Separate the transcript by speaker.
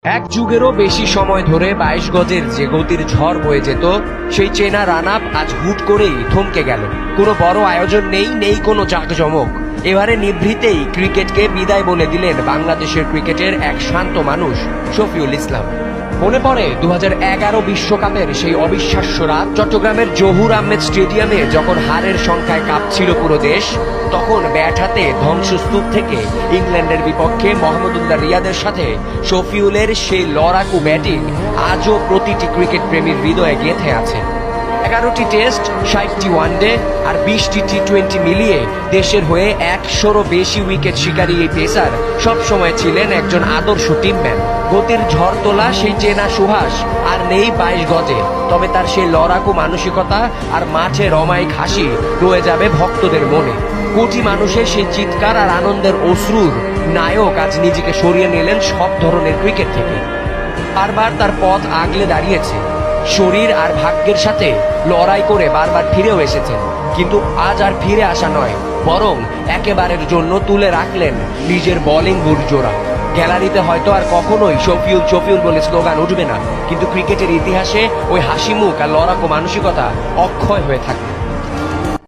Speaker 1: এক যুগেরও বেশি সময় ধরে 22 গজের যে গতির ঝড় বয়ে যেত, সেই চেনা রান আপ আজ হুট করেই থমকে গেল। কোনো বড় আয়োজন নেই, নেই কোনো জাঁকজমক। এবারে নিভৃতেই ক্রিকেটকে বিদায় বলে দিলেন বাংলাদেশের ক্রিকেটের এক শান্ত মানুষ শফিউল ইসলাম। মনে পড়ে 2011 বিশ্বকাপের সেই অবিশ্বাস্য রাত। চট্টগ্রামের জহুর আহমেদ স্টেডিয়ামে যখন হারের সংখ্যায় কাঁপছিল পুরো দেশ, তখন ব্যাট হাতে ধ্বংসস্তূপ থেকে ইংল্যান্ডের বিপক্ষে মোহাম্মদুল্লাহ রিয়াদের সাথে শফিউলের সেই লড়াকু ব্যাটিং আজও প্রতিটি ক্রিকেট প্রেমীর হৃদয়ে গেঁথে আছে। 11টি টেস্ট, 60টি ওয়ানডে আর 20টি টি-20 মিলিয়ে দেশের হয়ে 100রও বেশি উইকেট শিকারী এই পেসার সবসময় ছিলেন একজন আদর্শ টিমম্যান। গতির ঝড় তোলা সেই চেনা সুহাস আর নেই 22 গজে, তবে তার সেই লড়াকু মানসিকতা আর মাঠে রমায়িক হাসি রয়ে যাবে ভক্তদের মনে। কোটি মানুষের সেই চিৎকার আর আনন্দের অশ্রুর নায়ক আজ নিজেকে সরিয়ে নিলেন সব ধরনের ক্রিকেট থেকে। বারবার তার পথ আগলে দাঁড়িয়েছে, শরীর আর ভাগ্যের সাথে লড়াই করে বারবার ফিরেও এসেছেন, কিন্তু আজ আর ফিরে আসা নয়, বরং একেবারের জন্য তুলে রাখলেন নিজের বোলিং বুট জোড়া। গ্যালারিতে হয়তো আর কখনোই শফিউল শফিউল বলে স্লোগান উঠবে না, কিন্তু ক্রিকেটের ইতিহাসে ওই হাসি মুখ আর লড়াকু মানসিকতা অক্ষয় হয়ে থাকবে।